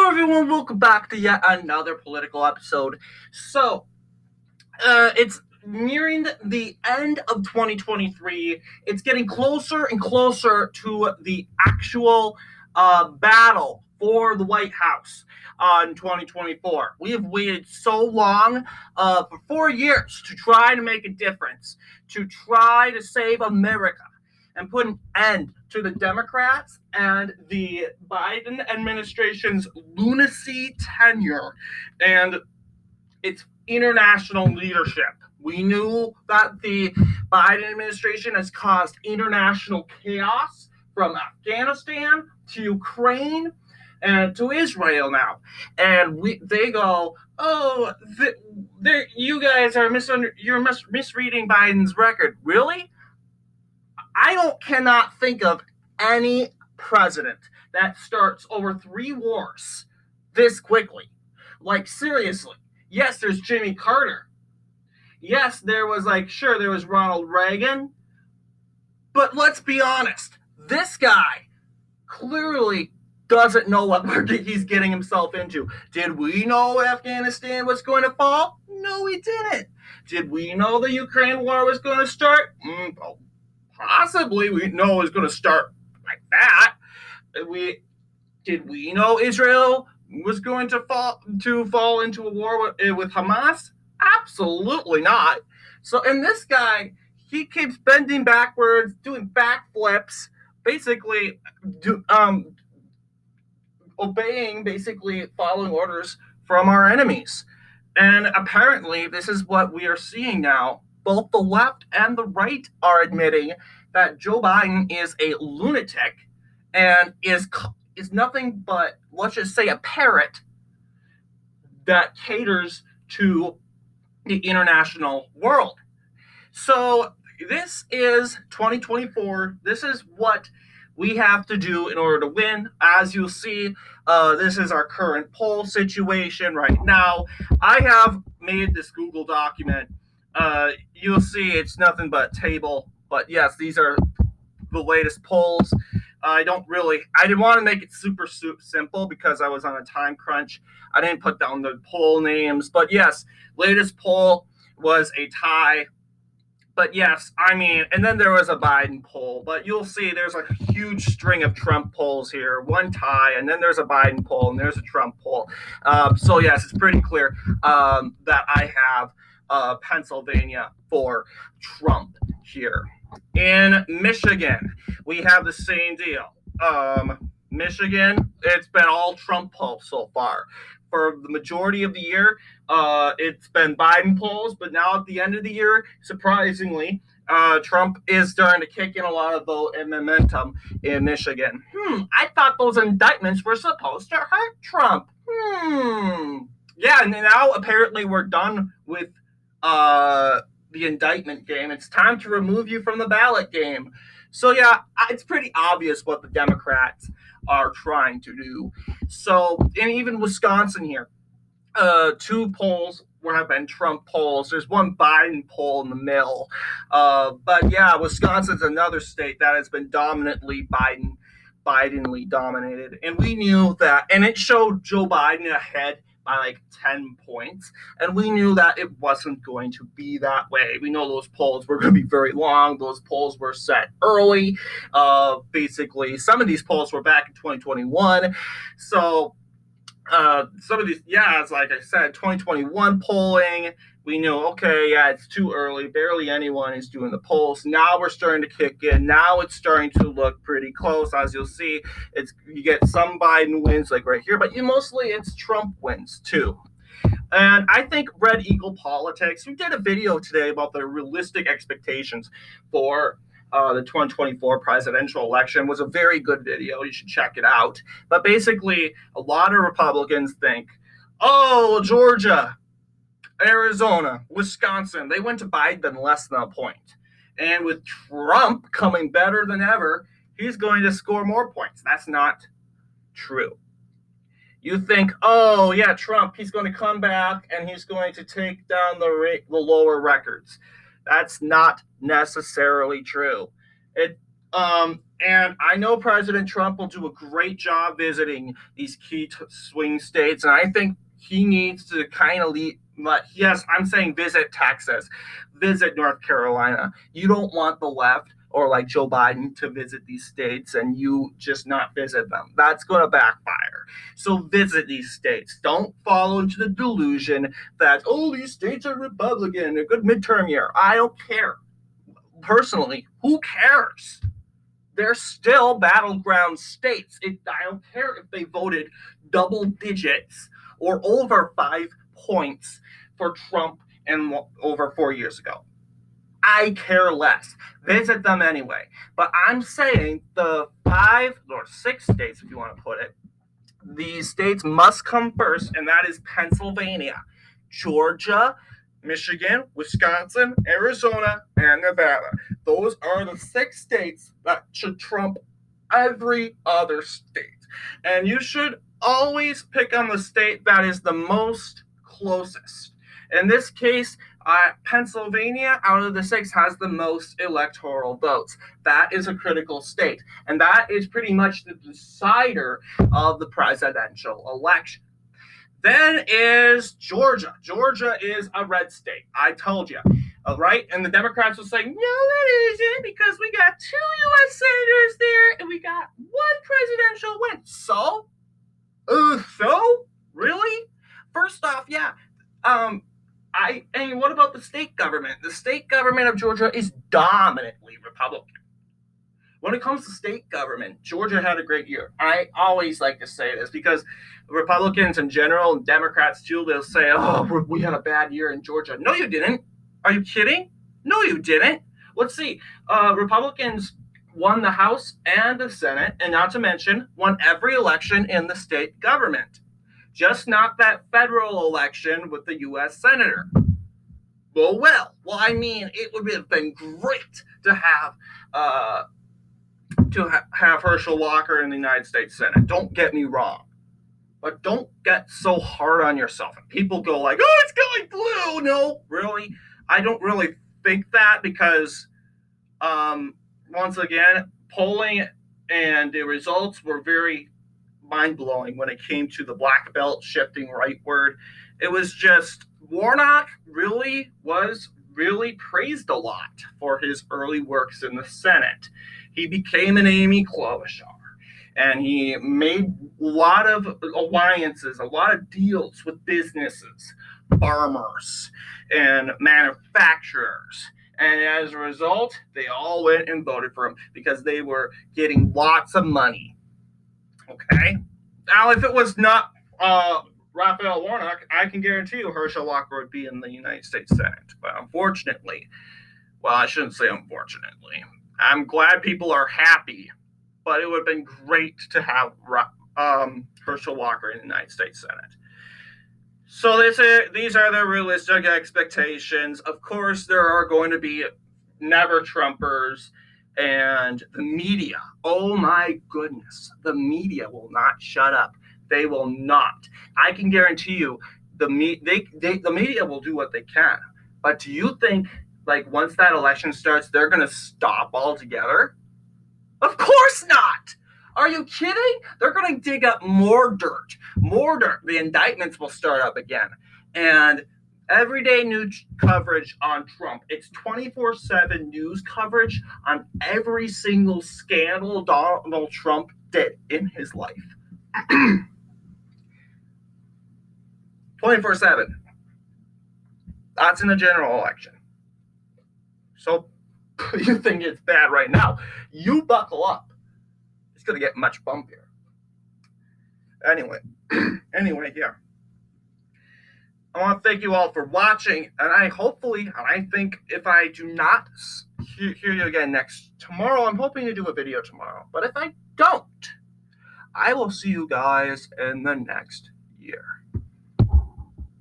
everyone, welcome back to yet another political episode. It's nearing the end of 2023. It's getting closer and closer to the actual battle for the White House in 2024. We have waited so long for 4 years to try to make a difference, to try to save America and put an end to the Democrats and the Biden administration's lunacy tenure and its international leadership. We knew that the Biden administration has caused international chaos from Afghanistan to Ukraine and to Israel now. And they go, oh, you guys are misreading Biden's record. Really? Cannot think of any president that starts over 3 wars this quickly. Like, seriously. Yes, there's Jimmy Carter. Yes, there was there was Ronald Reagan. But let's be honest. This guy clearly doesn't know what he's getting himself into. Did we know Afghanistan was going to fall? No, we didn't. Did we know the Ukraine war was going to start? Possibly. We know it was going to start like that. Did we know Israel was going to fall into a war with Hamas? Absolutely not. So, and this guy, he keeps bending backwards, doing backflips, basically following orders from our enemies. And apparently, this is what we are seeing now. Both the left and the right are admitting that Joe Biden is a lunatic and is nothing but, let's just say, a parrot that caters to the international world. So this is 2024. This is what we have to do in order to win. As you'll see, this is our current poll situation right now. I have made this Google document. You'll see it's nothing but a table. But yes, these are the latest polls. I didn't want to make it super simple because I was on a time crunch. I didn't put down the poll names. But yes, latest poll was a tie. But yes, and then there was a Biden poll. But you'll see there's a huge string of Trump polls here. One tie, and then there's a Biden poll, and there's a Trump poll. So yes, it's pretty clear that I have Pennsylvania for Trump here. In Michigan, we have the same deal. Michigan, it's been all Trump polls so far. For the majority of the year, it's been Biden polls, but now at the end of the year, surprisingly, Trump is starting to kick in a lot of the momentum in Michigan. I thought those indictments were supposed to hurt Trump. Yeah, and now apparently we're done with the indictment game. It's time to remove you from the ballot game. So yeah, it's pretty obvious what the Democrats are trying to do. So, and even Wisconsin here, 2 polls have been Trump polls. There's one Biden poll in the middle. But yeah, Wisconsin's another state that has been dominantly Bidenly dominated. And we knew that, and it showed Joe Biden ahead by 10 points. And we knew that it wasn't going to be that way. We know those polls were going to be very long. Those polls were set early. Basically, some of these polls were back in 2021. So some of these, it's like I said, 2021 polling. We knew, okay, yeah, it's too early. Barely anyone is doing the polls. Now we're starting to kick in. Now it's starting to look pretty close. As you'll see, you get some Biden wins right here, but mostly it's Trump wins too. And I think Red Eagle Politics, we did a video today about the realistic expectations for the 2024 presidential election. Was a very good video. You should check it out. But basically, a lot of Republicans think, oh, Georgia, Arizona, Wisconsin, they went to Biden less than a point. And with Trump coming better than ever, he's going to score more points. That's not true. You think, oh, yeah, Trump, he's going to come back and he's going to take down the lower records. That's not necessarily true. And I know President Trump will do a great job visiting these key swing states, and I think he needs to kind of lead. But yes, I'm saying visit Texas, visit North Carolina. You don't want the left or like Joe Biden to visit these states and you just not visit them. That's going to backfire. So visit these states. Don't fall into the delusion that, oh, these states are Republican, a good midterm year. I don't care. Personally, who cares? They're still battleground states. I don't care if they voted double digits or over 5 points for Trump and over 4 years ago. I care less. Visit them anyway. But I'm saying the 5 or 6 states, if you want to put it, these states must come first, and that is Pennsylvania, Georgia, Michigan, Wisconsin, Arizona, and Nevada. Those are the 6 states that should trump every other state. And you should always pick on the state that is the most closest. In this case, Pennsylvania, out of the 6, has the most electoral votes. That is a critical state. And that is pretty much the decider of the presidential election. Then is Georgia. Georgia is a red state. I told you. Right? And the Democrats will say, no, that isn't, because we got 2 U.S. senators there and we got 1 presidential win. So? Really? First off, yeah. And what about the state government? The state government of Georgia is dominantly Republican. When it comes to state government, Georgia had a great year. I always like to say this because Republicans in general and Democrats too, they'll say, oh, we had a bad year in Georgia. No, you didn't. Are you kidding? No, you didn't. Let's see. Republicans won the House and the Senate, and not to mention won every election in the state government. Just not that federal election with the U.S. Senator. Well, I mean, it would have been great to have Herschel Walker in the United States Senate. Don't get me wrong. But don't get so hard on yourself. And people go like, oh, it's going blue. No, really? I don't really think that because, once again, polling and the results were very mind-blowing when it came to the black belt shifting rightward. It was just, Warnock was really praised a lot for his early works in the Senate. He became an Amy Klobuchar, and he made a lot of alliances, a lot of deals with businesses, farmers, and manufacturers. And as a result, they all went and voted for him because they were getting lots of money. Okay? Now, if it was not Raphael Warnock, I can guarantee you Herschel Walker would be in the United States Senate. But unfortunately, well, I shouldn't say unfortunately. I'm glad people are happy, but it would have been great to have Herschel Walker in the United States Senate. So these are the realistic expectations. Of course, there are going to be never Trumpers. And the media, oh my goodness, the media will not shut up. They will not. I can guarantee you the media will do what they can. But do you think, like, once that election starts, they're going to stop altogether? Of course not. Are you kidding? They're going to dig up more dirt. The indictments will start up again. And everyday news coverage on Trump. It's 24/7 news coverage on every single scandal Donald Trump did in his life. 24/7. That's in the general election. So you think it's bad right now. You buckle up. It's going to get much bumpier. Anyway, yeah. I want to thank you all for watching, and I think if I do not hear you again tomorrow, I'm hoping to do a video tomorrow. But if I don't, I will see you guys in the next year.